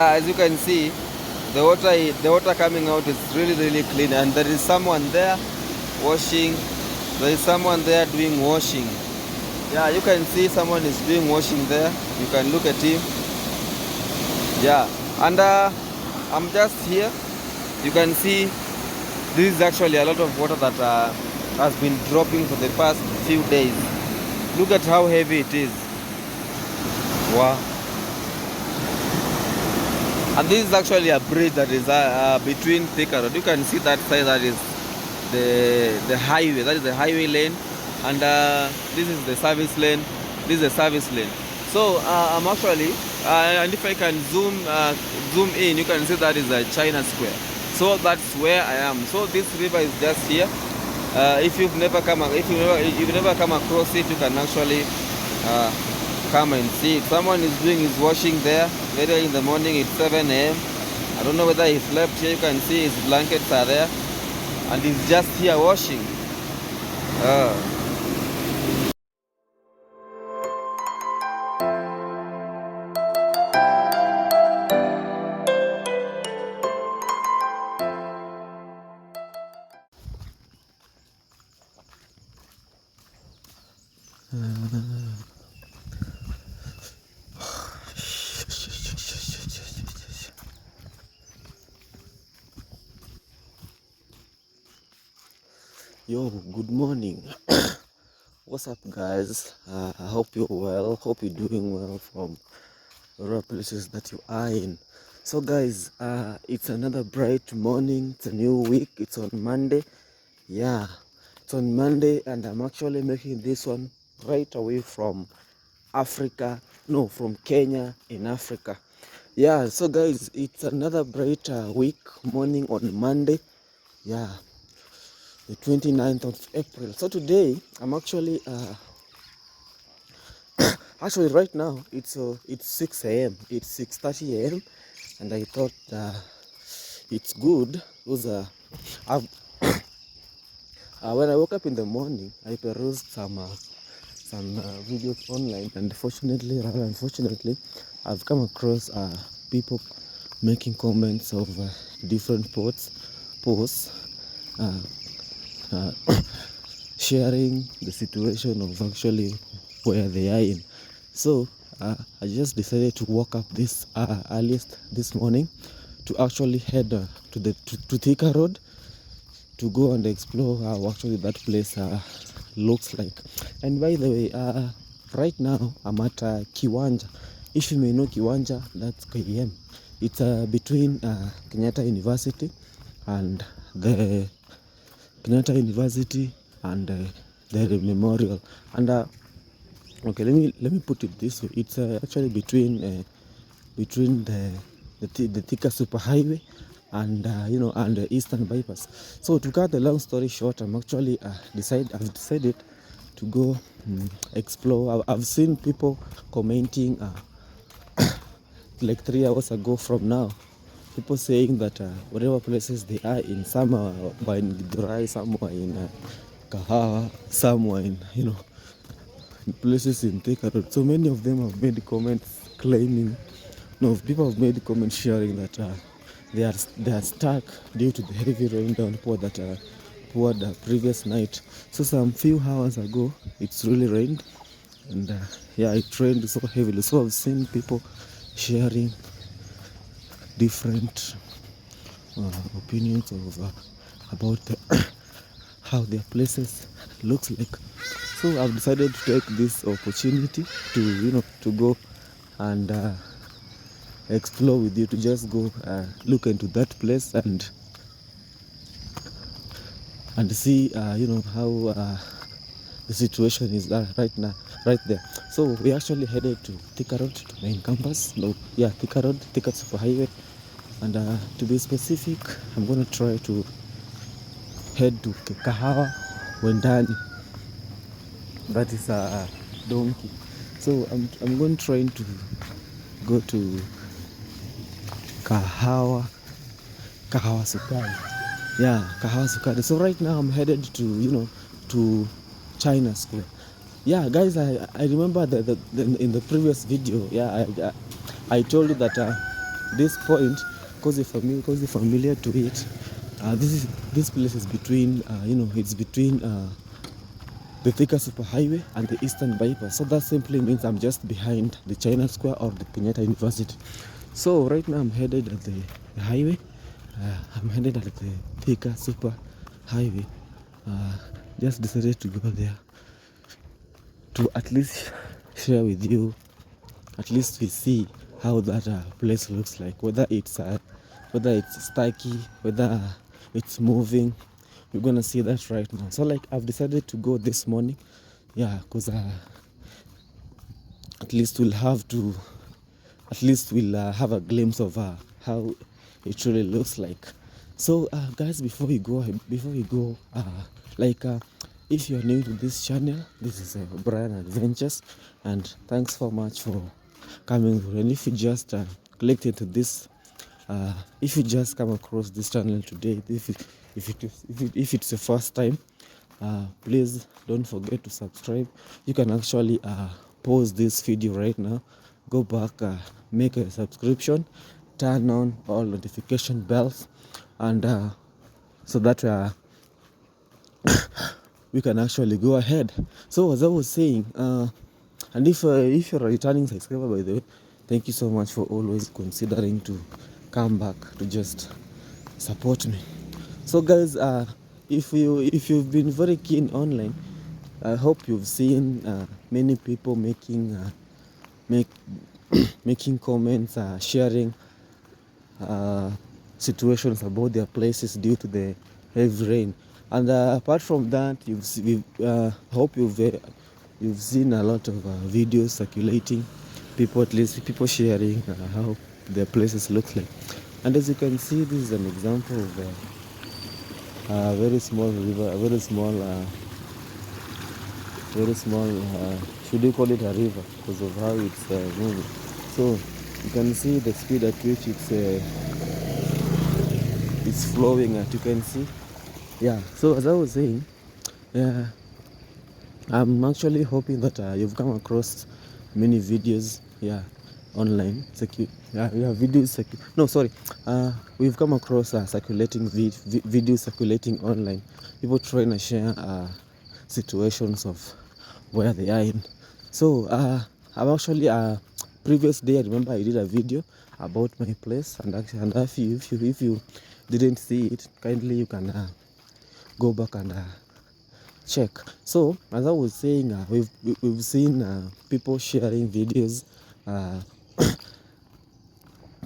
As you can see, the water coming out is really clean, and there is someone there washing. There is someone there doing washing. Yeah, you can see someone is doing washing there. You can look at him. Yeah, and I'm just here. You can see this is actually a lot of water that has been dropping for the past few days. Look at how heavy it is. Wow. And this is actually a bridge that is between Thika Road. You can see that side, that is the highway. That is the highway lane, and this is the service lane. This is the service lane. So I'm actually, and if I can zoom in, you can see that is a China Square. So that's where I am. So this river is just here. If you've never come across it, you can actually come and see it. Someone is doing his washing there very early in the morning. It's 7 a.m. I don't know whether he slept here. You can see his blankets are there, and he's just here washing. Yo, good morning. What's up, guys? I hope you're well. Hope you're doing well from the places that you are in. So, guys, it's another bright morning. It's a new week. It's on Monday. Yeah, it's on Monday, and I'm actually making this one right away from Africa. No, from Kenya in Africa. Yeah, so guys, it's another bright week morning on Monday. Yeah, the 29th of April. So today I'm actually actually right now it's 6 a.m. It's 6:30 a.m. and I thought it's good because when I woke up in the morning, I perused some videos online, and unfortunately, I've come across people making comments of different posts, sharing the situation of actually where they are in. So I just decided to walk up this earliest this morning to actually head to Thika Road to go and explore how actually that place looks like. And by the way, right now I'm at Kiwanja. If you may know Kiwanja, that's KEM. It's between Kenyatta University and the memorial. And okay, let me put it this way. It's actually between the Thika Super Highway and and the Eastern Bypass. So to cut the long story short, I'm actually I've decided to go explore. I've seen people commenting like 3 hours ago from now, people saying that whatever places they are in, some are in Githurai, some are in Kahawa, some are in places in Thika Road. So many of them have made comments claiming, people have made comments sharing that they are stuck due to the heavy rain downpour that poured the previous night. So some few hours ago, it's really rained, and it rained so heavily. So I've seen people sharing different opinions of about how their places looks like. So I've decided to take this opportunity to go and explore with you, to just go look into that place and see how the situation is right now, right there. So we actually headed to Thika Road, to main campus. Thika Road, Thika Super Highway, and to be specific, I'm gonna try to head to Kahawa Wendani. That is a donkey. So I'm going trying to go to Kahawa Sukari. Yeah, Kahawa Sukari. So right now I'm headed to China Square. Yeah, guys, I remember that in the previous video, I told you that this point, because you're familiar to it. This place is between it's between the Thika Superhighway and the Eastern Bypass. So that simply means I'm just behind the China Square of the Kenyatta University. So right now I'm headed at the highway. I'm headed at the Thika Superhighway. Just decided to go there to at least share with you. At least we see how that place looks like. Whether it's sticky, whether it's moving. We're gonna see that right now. So like I've decided to go this morning, because at least we'll have a glimpse of how it really looks like. So guys, before we go, if you're new to this channel, this is Brian Adventures, and thanks so much for coming through. And if you just clicked into this, if you just come across this channel today, if it's your first time, please don't forget to subscribe. You can actually pause this video right now, go back, make a subscription, turn on all notification bells, and so that we can actually go ahead. So as I was saying, and if you're a returning subscriber, by the way, thank you so much for always considering to come back to just support me. So guys, if you've been very keen online, I hope you've seen many people making comments, sharing situations about their places due to the heavy rain. And apart from that, hope you've seen a lot of videos circulating, people sharing how their places look like. And as you can see, this is an example of a very small river, a very small should we call it a river, because of how it's moving. So you can see the speed at which it's flowing, as you can see. So as I was saying, I'm actually hoping that you've come across many videos online. We've come across circulating videos circulating online, people trying to share situations of where they are in. So I'm actually previous day, I remember I did a video about my place, and if you didn't see it, kindly you can go back and check. So as I was saying, we've seen people sharing videos,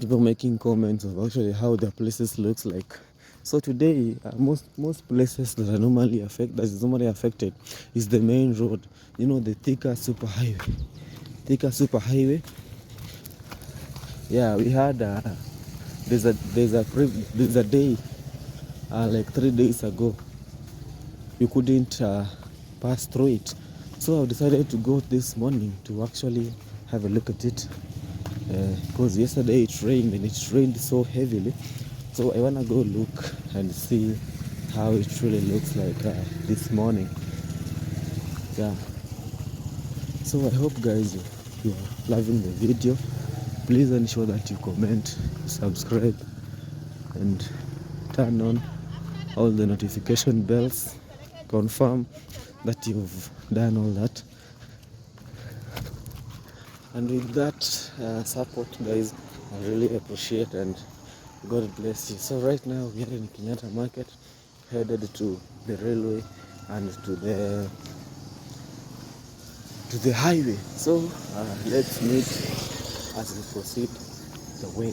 people making comments of actually how their places looks like. So today, most places that is normally affected is the main road. The Thika Superhighway. We had there's a day like 3 days ago you couldn't pass through it. So I decided to go this morning to actually have a look at it, because yesterday it rained, and it rained so heavily. So I want to go look and see how it really looks like this morning. So I hope guys you're loving the video. Please ensure that you comment, subscribe, and turn on all the notification bells. Confirm that you've done all that. And with that support, guys, I really appreciate, and God bless you. So right now we are in Kenyatta Market, headed to the railway and to the highway. So let's meet as we proceed the way.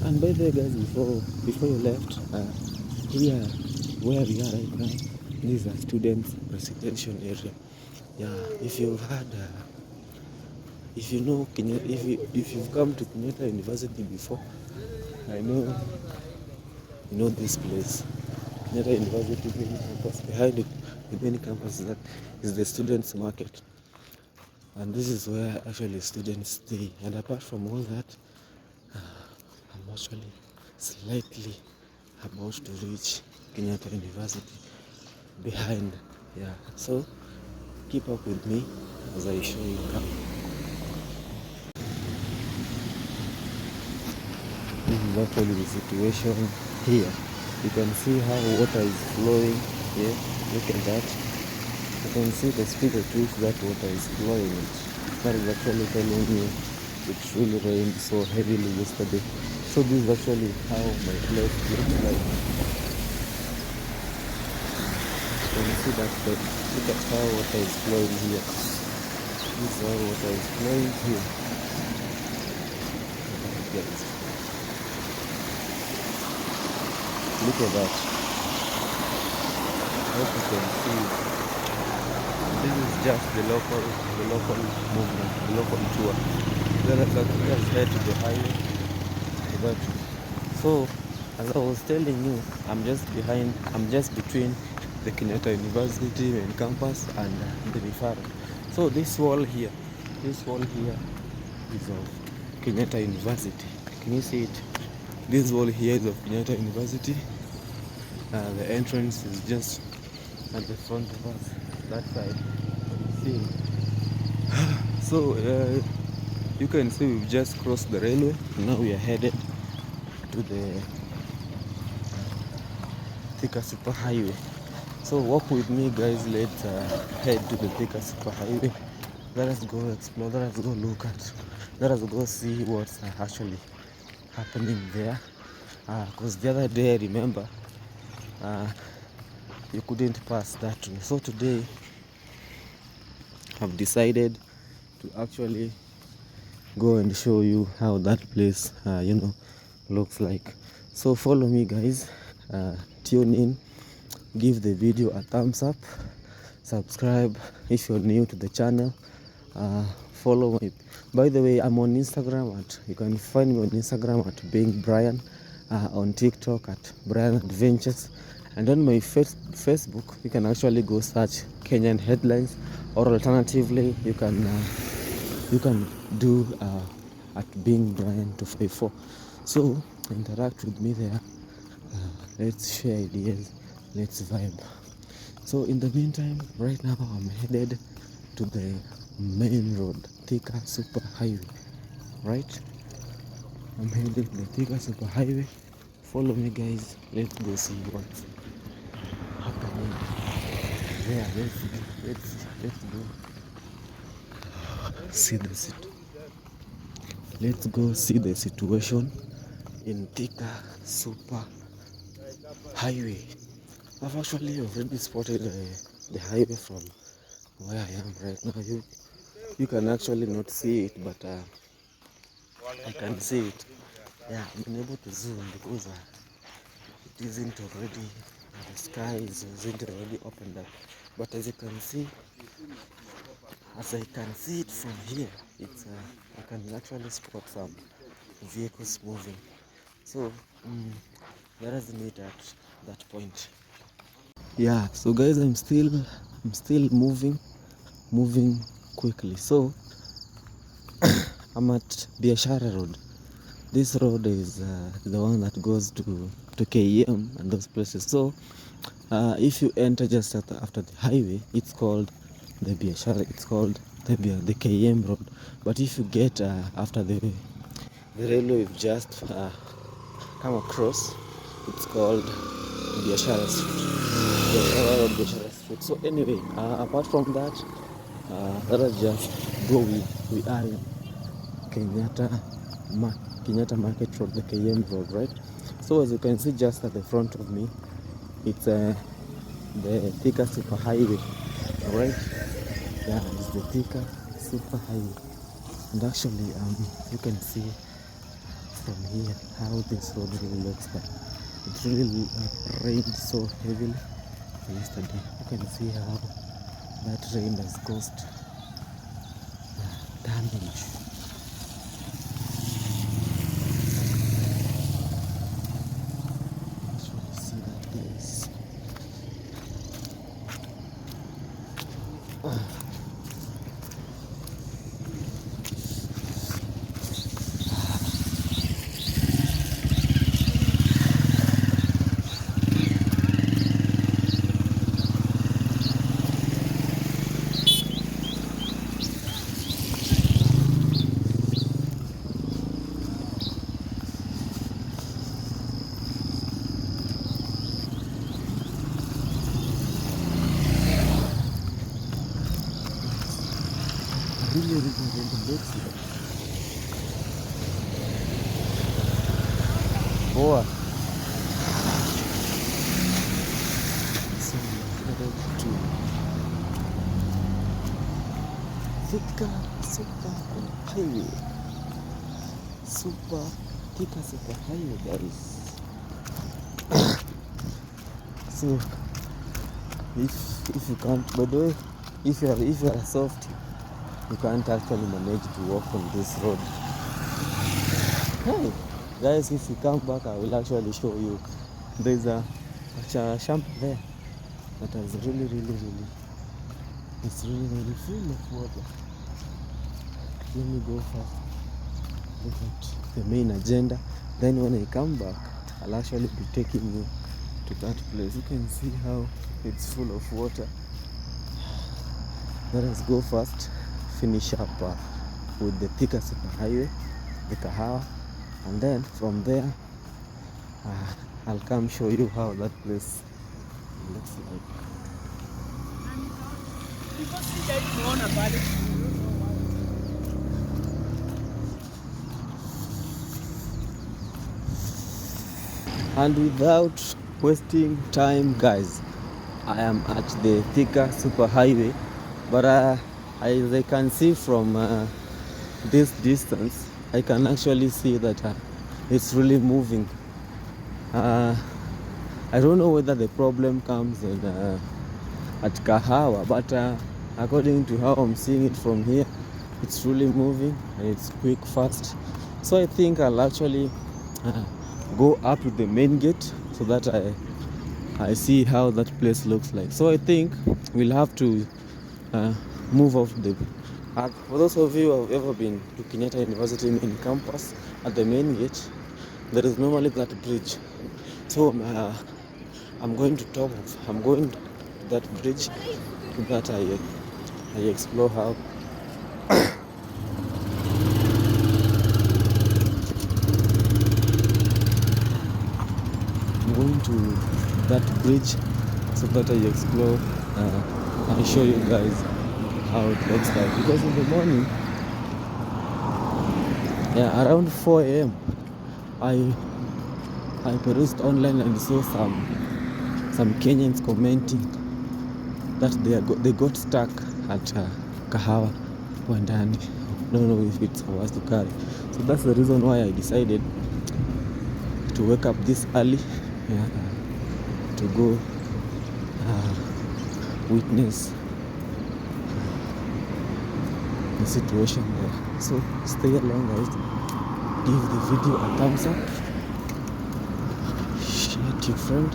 And by the way, guys, before you left, here where we are right now, this is a students' residential area. If you've had, if you know if you've come to Kenyatta University before, I know you know this place. Kenyatta University main campus. Behind it, the main campus is the students' market, and this is where actually students stay. And apart from all that, I'm actually slightly about to reach Kenyatta University behind. So keep up with me as I show you now. This is actually the situation here. You can see how water is flowing here. Look at that. You can see the speed at which that water is flowing. That is actually telling me it really rained so heavily yesterday. So this is actually how my place looks like. You can see that, look at how water is flowing here. This is how water is flowing here. Yes. Look at that. I hope you can see. This is just the local movement, the local tour. Let's head to the highway. So, as I was telling you, I'm just between the Kenyatta University main campus and the referral. So this wall here is of Kenyatta University. Can you see it? This wall here is of Kenyatta University. The entrance is just at the front of us, that side. See? So you can see we've just crossed the railway. Now we are headed to the Thika Super Highway. So walk with me, guys. Let's head to the Thika Super Highway. Let us go explore. Let us go look at. Let us go see what's actually happening there. Because the other day, I remember, you couldn't pass that way. So today, I've decided to actually go and show you how that place, looks like. So follow me, guys. Tune in. Give the video a thumbs up. Subscribe if you're new to the channel. Follow me. By the way, I'm on Instagram you can find me on Instagram at Being Brian, on TikTok at Brian Adventures, and on my Facebook you can actually go search Kenyan headlines, or alternatively you can do at Being Brian 254. So interact with me there. Let's share ideas. Let's vibe. So in the meantime, right now I'm headed to the main road, Thika Super Highway. Right? I'm headed to the Thika Super Highway. Follow me, guys. Let's go see what's happening there. Let's go see the city. Let's go see the situation in Thika Super Highway. I've actually already spotted the highway from where I am right now. You can actually not see it, but I can see it. Yeah, I've been able to zoom because it isn't already, the sky isn't already opened up. But as you can see, as I can see it from here, it's I can actually spot some vehicles moving. So let us meet at that point. Yeah, so guys, I'm still moving quickly. So I'm at Biashara Road. This road is the one that goes to KEM and those places. So if you enter just after the highway, it's called the Biashara. It's called the KEM road. But if you get after the railway we've just come across, it's called Biashara Street. Biashara Street. So anyway, apart from that, let us just go. We are in Kenyatta Market Road, the KM Road, right? So as you can see just at the front of me, it's the Thika Super Highway, right? Yeah, it's the Thika Super Highway. And actually, you can see from here how this road really looks like. It really rained so heavily yesterday. You can see how that rain has caused damage. Let's really see that place. really makes it. Boa. So we're headed to Thika Super Highway. Thika Super Highway, guys. So if you can't, by the way, if you are a softie, you can't actually manage to walk on this road. Hey guys, if you come back, I will actually show you. There's a champ there that is really it's really full of water. Let me go first, look at the main agenda, then when I come back I'll actually be taking you to that place. You can see how it's full of water. Let us go first, finish up with the Thika Super Highway, the Kahawa, and then from there I'll come show you how that place looks like. And without wasting time, guys, I am at the Thika Super Highway, but as I can see from this distance, I can actually see that it's really moving. I don't know whether the problem comes in at Kahawa, but according to how I'm seeing it from here, it's really moving and it's quick, fast. So I think I'll actually go up to the main gate so that I see how that place looks like. So I think we'll have to move off the for those of you who have ever been to Kenyatta University main campus, at the main gate there is normally that bridge. So I'm going to that bridge so that I explore how I'm going to that bridge so that I explore and show you guys how it looks like. Because in the morning, around 4 a.m. I perused online and saw some Kenyans commenting that they got stuck at Kahawa Wandani. I don't know if it's for us to carry. So that's the reason why I decided to wake up this early to go witness the situation there. So stay along, guys. Give the video a thumbs up, share to your friend,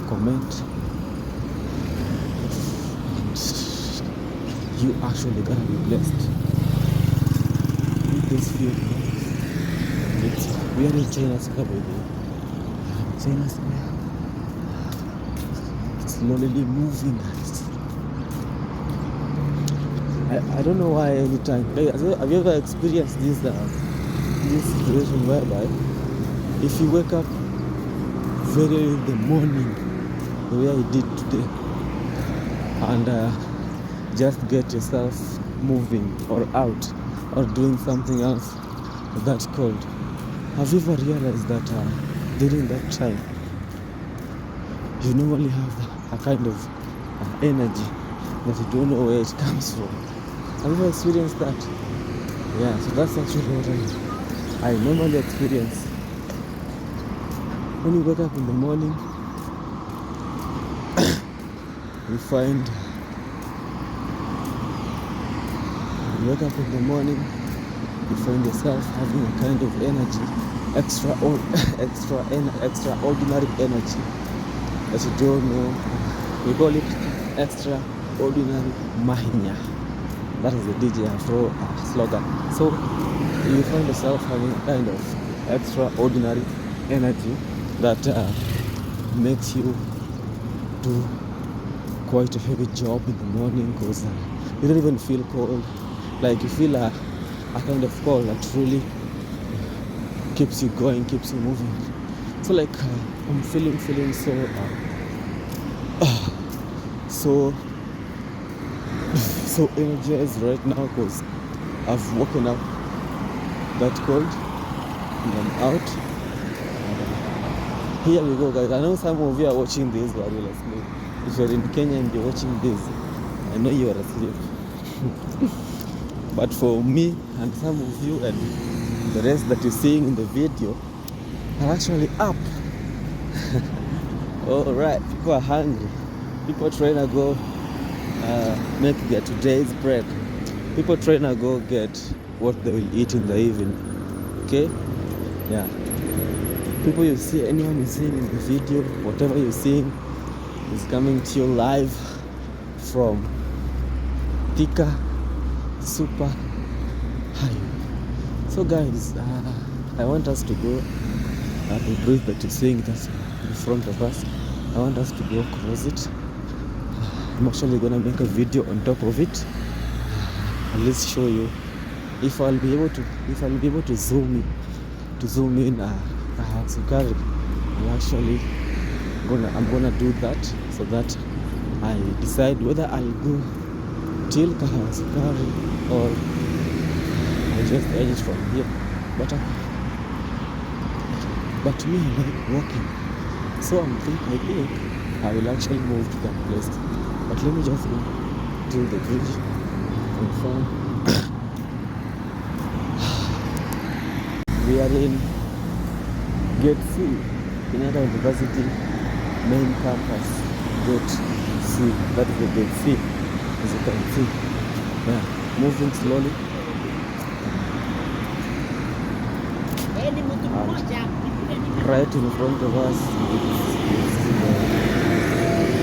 comment, and you actually gonna be blessed with this video. We are in China Square, baby. China Square. Slowly moving, guys. I don't know why every time. Have you ever experienced this situation whereby if you wake up very early in the morning, the way I did today, and just get yourself moving or out or doing something else that's cold? Have you ever realized that during that time you normally have a kind of energy that you don't know where it comes from? Have you ever experienced that? Yeah, so that's actually what I normally experience. When you wake up in the morning, you wake up in the morning, you find yourself having a kind of energy, extraordinary energy that you don't know. We call it extraordinary mahinya. That is the DJ Afro slogan. So you find yourself having a kind of extraordinary energy that makes you do quite a heavy job in the morning, because you don't even feel cold. Like you feel a kind of cold that really keeps you going, keeps you moving. So like I'm feeling so so energized right now because I've woken up that cold and I'm out. Here we go, guys. I know some of you are watching this while you're asleep. If you're in Kenya and you're watching this, I know you are asleep. But for me and some of you and the rest that you're seeing in the video are actually up. Alright, people are hungry. People trying to go make their today's bread. People trying to go get what they will eat in the evening. Okay? Yeah. People you see, anyone you see in the video, whatever you're seeing is coming to you live from Thika Super Highway. So guys, I want us to go the bridge that you're seeing that's in front of us. I want us to go cross it. I'm actually gonna make a video on top of it. At least show you if I'll be able to zoom in Sukari. I'm gonna do that so that I decide whether I'll go till Kahawa Sukari or I just edit from here. But me, I like walking, so I think I will actually move to that place. But let me just go to the bridge, confirm. We are in Gate C, Kenyatta University main campus. Gate C, that is the Gate C, as you can see. Yeah, moving slowly. Right in front of us is the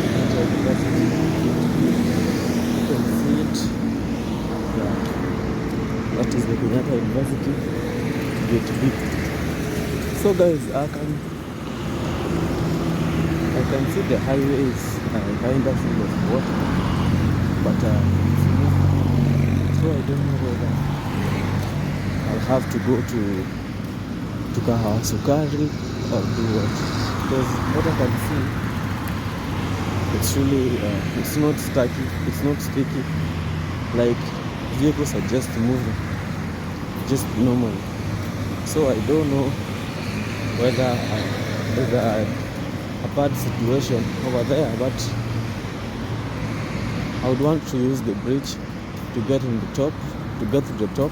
Kenyatta University. You can see it. Yeah, that is the Kenyatta University Gate B. So guys, I can see the highway is kind of full of water, but so I don't know whether I'll have to go to Kahawa Sukari or do what, because what I can see, it's really it's not sticky, like vehicles are just moving just normally. So I don't know whether a bad situation over there, but I would want to use the bridge to get to the top,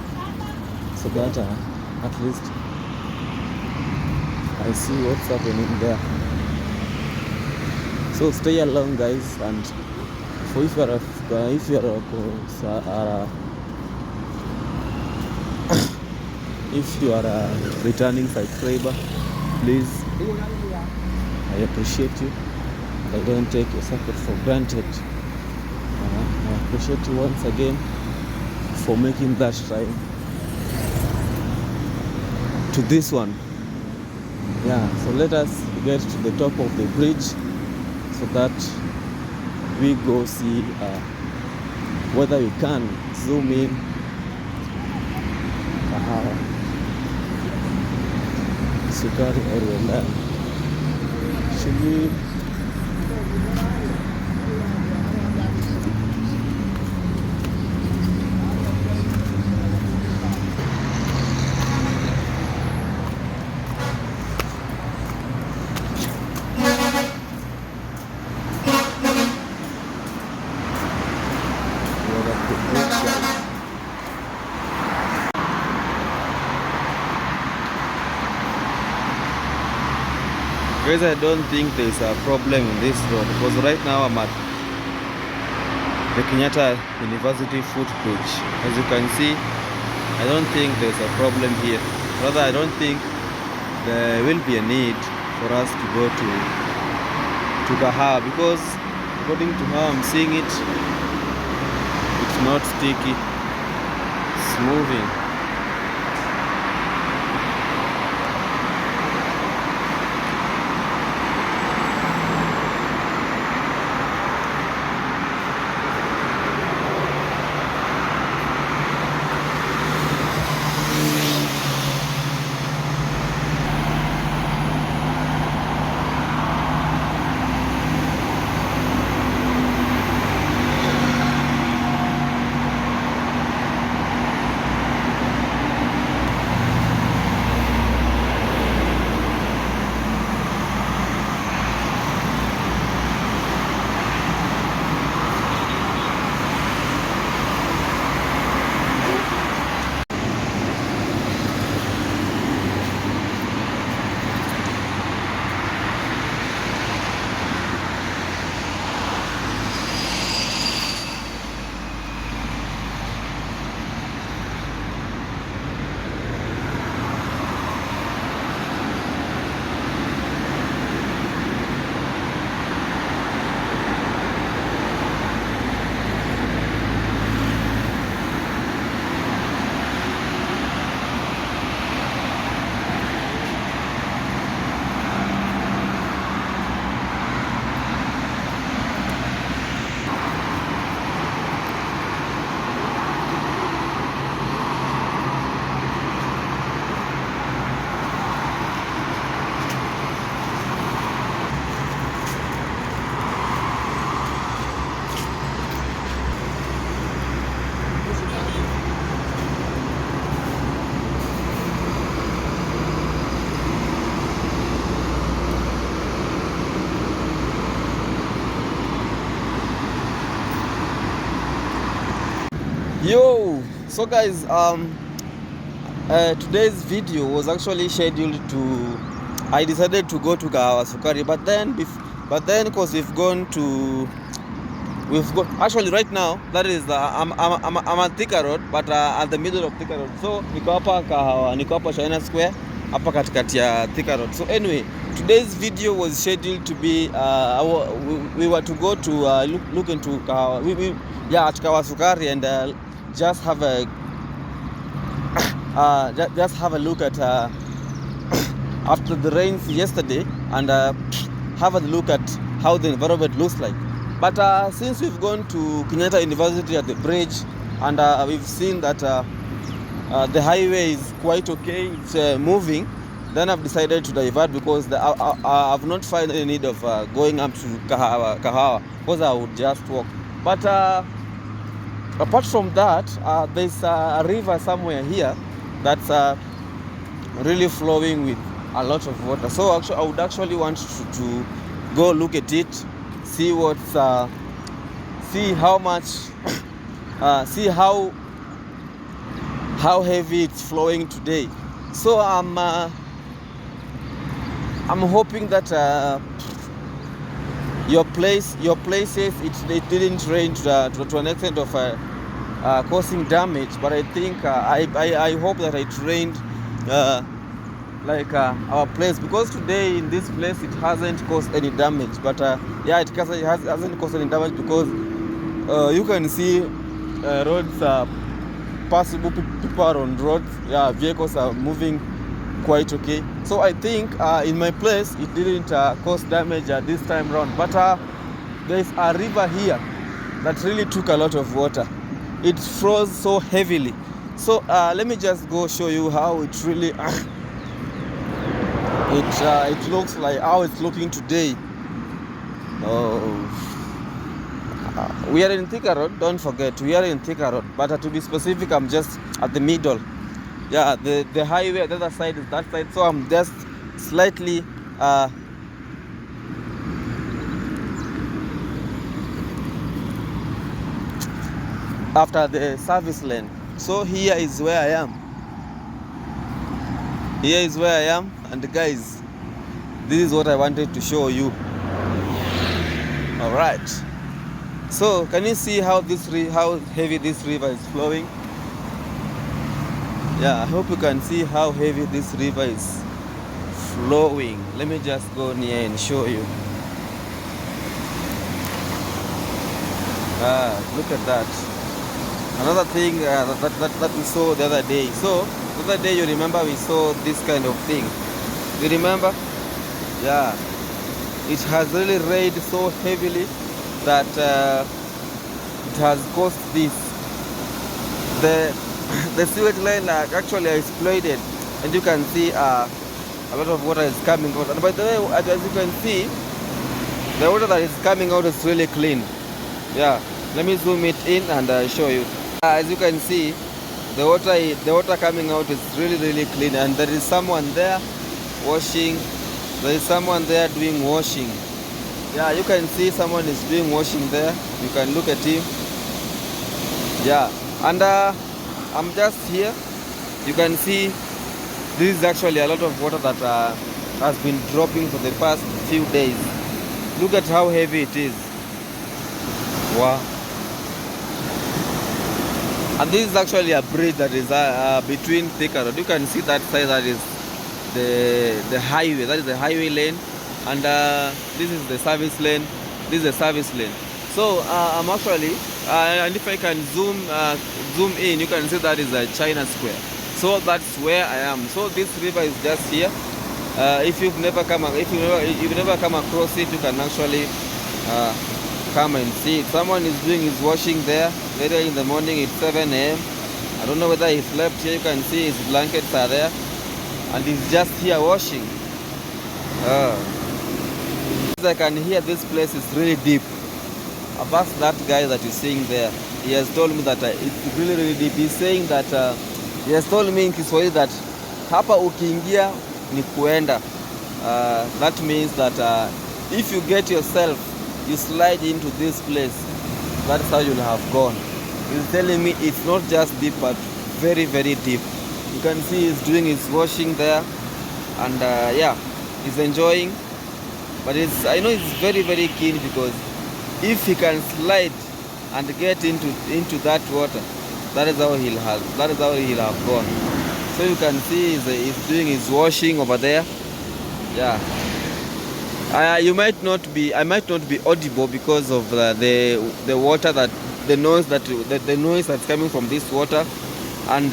so that at least I see what's happening there. So stay along, guys, and if you are a returning subscriber, please, I appreciate you. I don't take your support for granted. I appreciate you once again for making that time to this one. Yeah, so let us get to the top of the bridge so that we go see whether we can zoom in Sukari or Wilaya. Should we? Guys, I don't think there's a problem in this road because right now I'm at the Kenyatta University footbridge. As you can see, I don't think there's a problem here. Rather, I don't think there will be a need for us to go to Kahawa, because according to how I'm seeing it, it's not sticky, it's moving. So guys, today's video was actually scheduled to, I decided to go to Kahawa Sukari, but then because we've got actually right now, that is I'm at Thika Road, but at the middle of Thika Road. So niko hapa China Square, hapa katikati ya Thika Road. So anyway, today's video was scheduled to be we were to go to look into Kahawa, at Kahawa Sukari, and just have a look at after the rains yesterday, and have a look at how the environment looks like. But since we've gone to Kenyatta University at the bridge, and we've seen that the highway is quite okay, it's moving, then I've decided to divert, because I've not found any need of going up to Kahawa, because I would just walk. But apart from that, there's a river somewhere here that's really flowing with a lot of water. So actually, I would actually want to go look at it, see how much, see how heavy it's flowing today. So I'm hoping that your places it didn't rain to an extent of causing damage, but I think I hope that it rained like our place, because today in this place it hasn't caused any damage. But it hasn't caused any damage, because you can see roads are passable, people are on roads, vehicles are moving quite okay. So I think in my place it didn't cause damage this time around. But there's a river here that really took a lot of water. It froze so heavily. So let me just go show you how it really it looks like, how it's looking today. We are in Thika Road, don't forget, we are in Thika Road, but to be specific, I'm just at the middle. The highway, the other side is that side, so I'm just slightly after the service lane. So here is where I am. And guys, this is what I wanted to show you. All right. So can you see how heavy this river is flowing? I hope you can see how heavy this river is flowing. Let me just go near and show you. Look at that. Another thing that we saw the other day. So the other day, you remember, we saw this kind of thing. You remember? It has really rained so heavily that it has caused this. The sewage line actually exploded, and you can see a lot of water is coming out. And by the way, as you can see, the water that is coming out is really clean. Let me zoom it in and show you. As you can see, the water coming out is really clean, and there is someone there washing. There is someone there doing washing. You can see someone is doing washing there. You can look at him. And I'm just here. You can see this is actually a lot of water that has been dropping for the past few days. Look at how heavy it is. Wow. And this is actually a bridge that is between Thika Road. You can see that side, that is the highway. That is the highway lane, and this is the service lane. This is the service lane. So I'm actually, and if I can zoom in, you can see that is a China Square. So that's where I am. So this river is just here. If you've never come across it, you can actually come and see it. Someone is doing his washing there very early in the morning. It's 7 a.m. I don't know whether he slept here. You can see his blankets are there, and he's just here washing. As I can hear, this place is really deep. I've asked that guy that you're seeing there. He has told me that it's really deep. He's saying that he has told me in Kiswahili that hapa ukiingia ni kuenda. That means that if you get yourself, you slide into this place, that's how you'll have gone. He's telling me it's not just deep but very very deep. You can see he's doing his washing there, and yeah, he's enjoying. But I know he's very very keen, because if he can slide and get into that water, that is how he'll have gone. So you can see he's doing his washing over there. Yeah. I might not be audible because of the water, that the noise that's coming from this water, and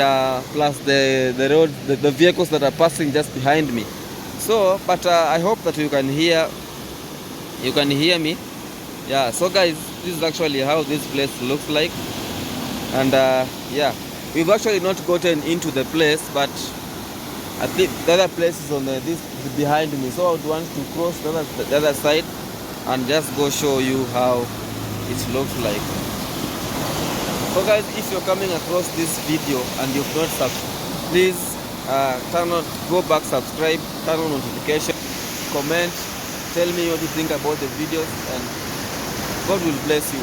plus the road, the vehicles that are passing just behind me. So, but I hope that you can hear me. Yeah. So guys, this is actually how this place looks like, and yeah, we've actually not gotten into the place, but I think the other place is on this behind me, so I would want to cross the other side and just go show you how it looks like. So guys, if you're coming across this video and you've not subscribed, please go back, subscribe, turn on notification, comment, tell me what you think about the videos, and God will bless you.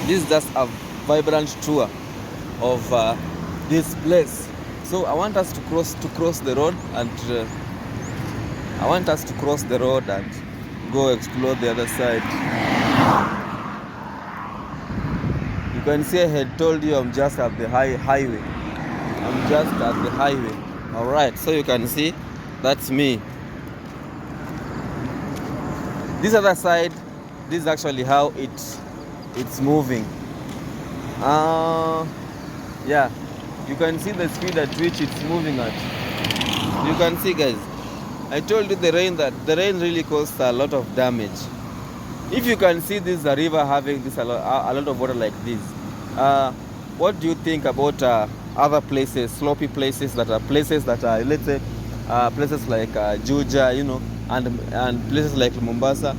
This is just a vibrant tour of this place. So I want us to cross the road, and go explore the other side. You can see I had told you I'm just at the highway. I'm just at the highway. All right, so you can see that's me. This other side, this is actually how it's moving. Yeah. You can see the speed at which it's moving at. You can see, guys, I told you the rain really caused a lot of damage. If you can see this river having a lot of water like this, what do you think about other places, sloppy places that are let's say places like Juja, and places like Mombasa,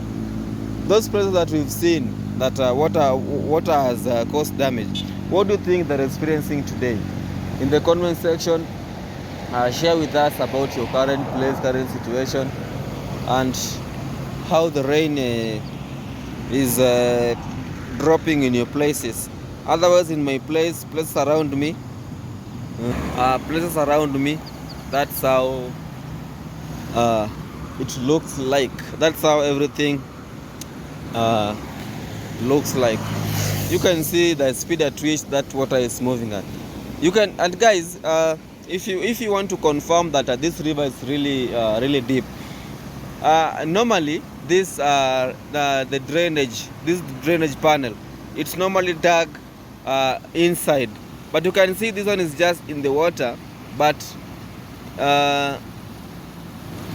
those places that we've seen that water has caused damage? What do you think they're experiencing today? In the comment section, share with us about your current situation, and how the rain is dropping in your places. Otherwise, in my places around me, that's how it looks like. That's how everything looks like. You can see the speed at which that water is moving at. You can, and guys, if you want to confirm that this river is really deep, normally this the drainage panel, it's normally dug inside, but you can see this one is just in the water, but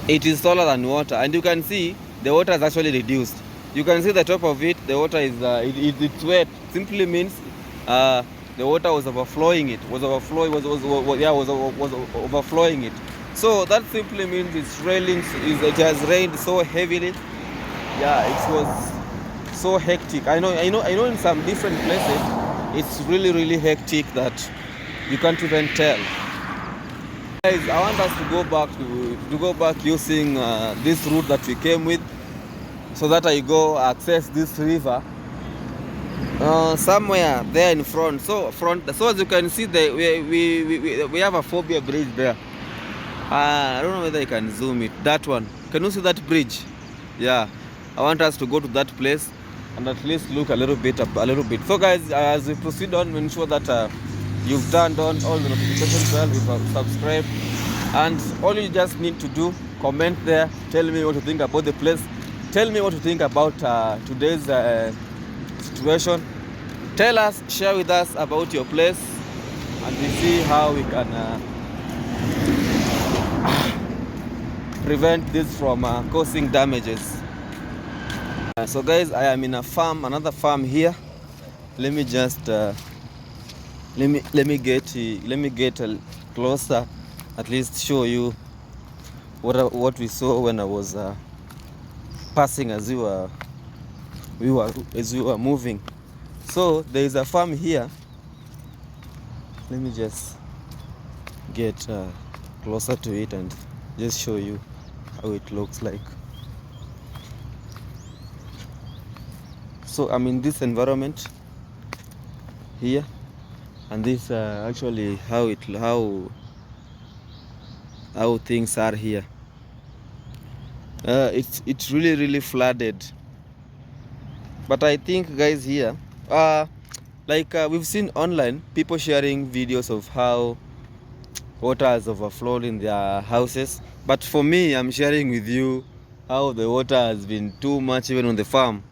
it is taller than water, and you can see the water is actually reduced. You can see the top of it, the water is it's wet. Simply means the water was overflowing it. Was overflowing it. So that simply means it has rained so heavily. Yeah, it was so hectic. I know in some different places it's really hectic that you can't even tell. Guys, I want us to go back using this route that we came with, so that I go access this river somewhere there in front. So as you can see, we have a phobia bridge there. I don't know whether I can zoom it. That one, can you see that bridge? Yeah, I want us to go to that place and at least look a little bit. So guys, as we proceed on, ensure that you've turned on all the notification bell, you've subscribed, and all you just need to do, comment there, tell me what you think about the place, tell me what you think about today's situation. Tell us, share with us about your place, and we see how we can prevent this from causing damages. So guys, I am in another farm here. Let me just let me get closer, at least show you what we saw when I was passing as we were moving. So there is a farm here. Let me just get closer to it and just show you how it looks like. So I'm in this environment. here, and this actually how things are here. It's really flooded, but I think guys here we've seen online people sharing videos of how water has overflowed in their houses, but for me, I'm sharing with you how the water has been too much even on the farm.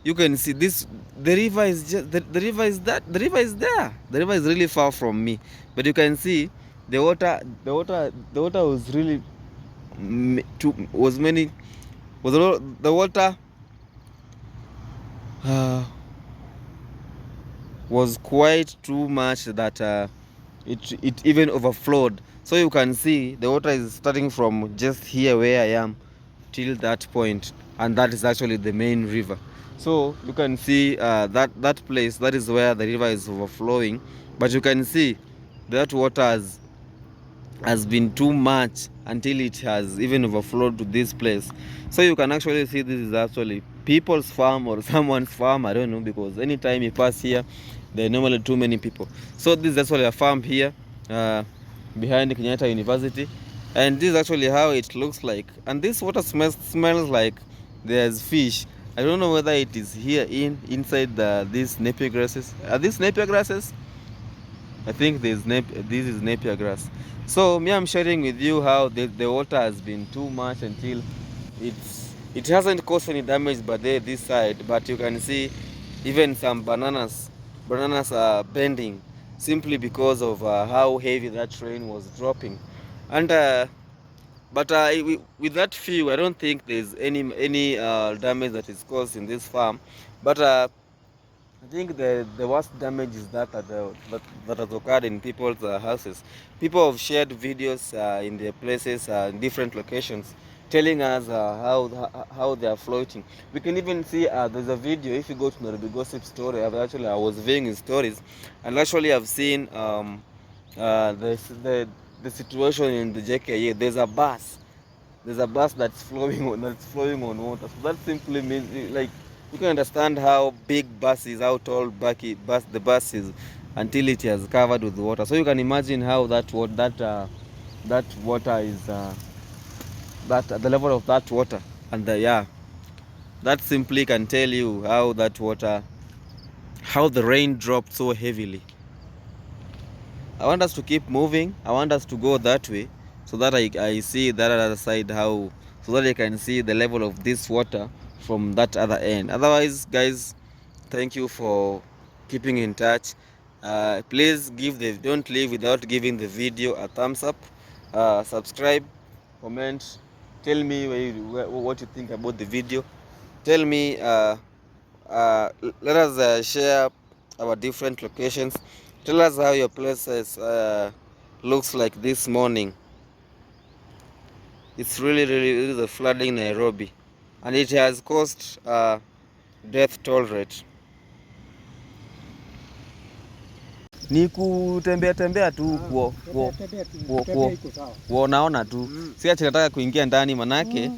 You can see this, the river is just the river is there, the river is really far from me, but you can see the water was really the water was quite too much that it even overflowed. So you can see the water is starting from just here where I am till that point, and that is actually the main river. So you can see that place, that is where the river is overflowing, but you can see that water has been too much until it has even overflowed to this place. So you can actually see this is actually people's farm or someone's farm, I don't know, because anytime you pass here there are normally too many people. So this is actually a farm here behind Kenyatta University, and this is actually how it looks like. And this water smells like there's fish. I don't know whether it is here inside these napier grasses. Are these napier grasses? I think this is napier grass. So me, I'm sharing with you how the water has been too much until it hasn't caused any damage but this side, but you can see even some bananas are bending simply because of how heavy that rain was dropping. And but with that few, I don't think there's any damage that is caused in this farm. But I think the worst damage is that has occurred in people's houses. People have shared videos in their places, in different locations, telling us how they are floating. We can even see there's a video. If you go to Nairobi Gossip Story, I was viewing his stories, and actually I've seen the situation in the JKA. There's a bus that's flowing on water. So that simply means, like, you can understand how big how tall the bus is until it has covered with water. So you can imagine how that water is the level of that water, and that simply can tell you how the rain dropped so heavily. I want us to keep moving. I want us to go that way so that I see that other side, so that I can see the level of this water from that other end. Otherwise, guys, thank you for keeping in touch. Please don't leave without giving the video a thumbs up. Subscribe, comment, tell me what you think about the video. Tell me, let us share our different locations. Tell us how your places looks like this morning. It's really the flooding in Nairobi, and it has caused death toll rate. Ni kutembea tu kuonaona tu, si ati nataka kuingia ndani, manake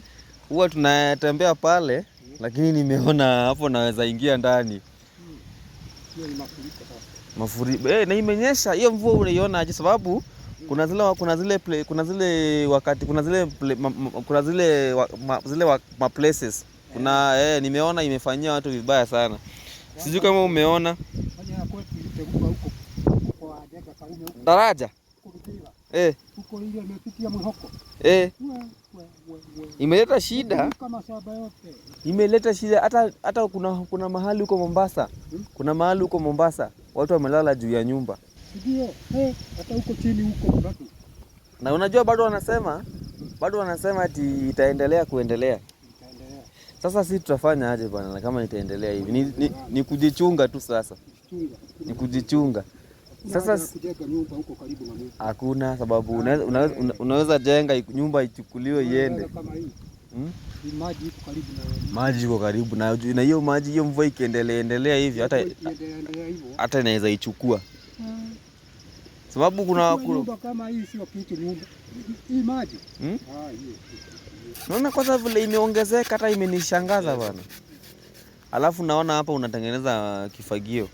huwa tunatembea pale, lakini nimeona hapo naweza ingia ndani. Mafuriko na imenyesha. Hiyo mvua unaiona aje? Sababu kuna zile places nimeona imefanyia watu vibaya sana. Sijui kama umeona daraja imeleta shida, hata kuna mahali huko Mombasa, watu wamelala juu ya nyumba. Hata huko chini huko bado. Na unajua bado wanasema ati itaendelea kuendelea. Sasa sisi tutafanya aje bwana kama itaendelea hivi? Ni kujichunga tu sasa. Ni kujichunga. Sasa kujenga nyumba huko karibu na mimi. Hakuna sababu unaweza jenga nyumba ichukuliwe iende. Maji iko karibu na maji iko karibu na hiyo maji, hiyo mvua ikiendelea hivi hata inaweza ichukua. Sababu kuna nyumba kama hii sio kitu nyumba. Hii maji. Hiyo. Naona kwanza vile imeongezeka hata imenishangaza bwana. Alafu naona hapa unatengeneza kifagio.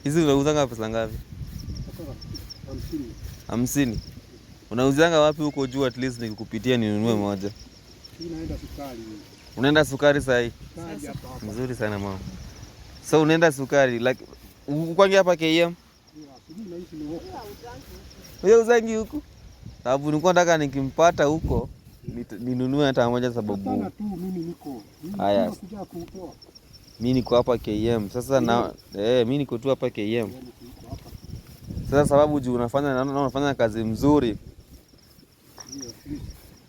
Hizi unauzanga pesa ngapi? 50. 50. Unauzanga wapi huko juu at least nikikupitia ninunue moja? Naenda sukari. Unaenda sukari sahi? Hapa. Mzuri sana mama. So unaenda sukari like ukwangi hapa KM? Wewe uzangi huku? Sababu nilikuwa nataka nikimpata huko ninunue hata moja sababu. Hapana tu mimi niko. Haya. Mimi niko hapa KM. Sasa na mimi niko tu hapa KM. Sasa sababu juu unafanya kazi mzuri.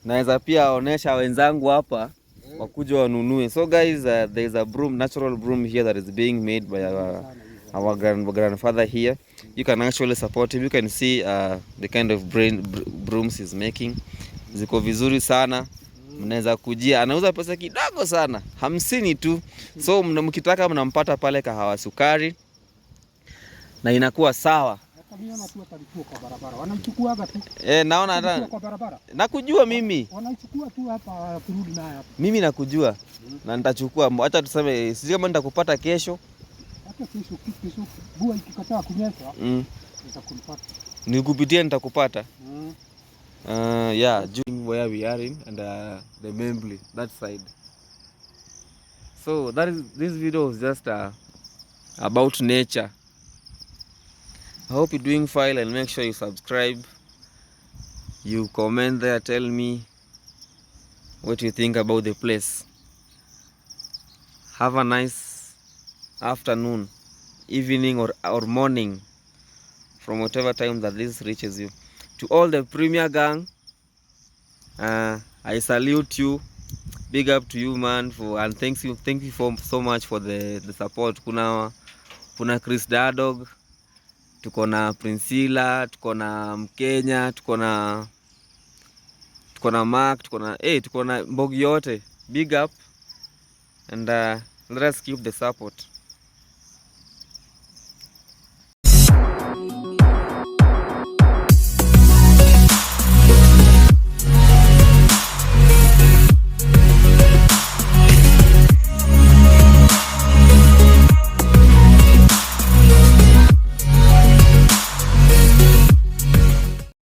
Naweza pia onesha wenzangu hapa wakuja wanunue. So guys, there is a broom, natural broom here that is being made by our grandfather here. You can actually support him. You can see the kind of brooms he's making. Ziko vizuri sana. Mnaweza kujia. Anauza pesa kidogo sana. 50 tu. So mkitaka mnampata pale Kahawa Sukari. Na inakuwa sawa. Wanaichukuaga tu. Naona hata kwa barabara. Nakujua mimi. Wanaichukua tu hapa kurudi naye hapa. Mimi nakujua. Na nitachukua. Acha tuseme sisi kama nitakupata kesho. Hata kesho bua ikikataa kunyesha. Nitakumpata. Nikupitia nitakupata. Yeah, where we are in and the Membli that side. So this video is just about nature. I hope you're doing fine and make sure you subscribe. You comment there, tell me what you think about the place. Have a nice afternoon, evening or morning from whatever time that this reaches you. To all the Premier gang, I salute you. Big up to you man and thank you so much for the support. Kuna Chris Dadog, tuko na Priscilla, tuko na Mkenya, tuko na Mark, tuko na Mbogi yote. Big up and let us keep the support.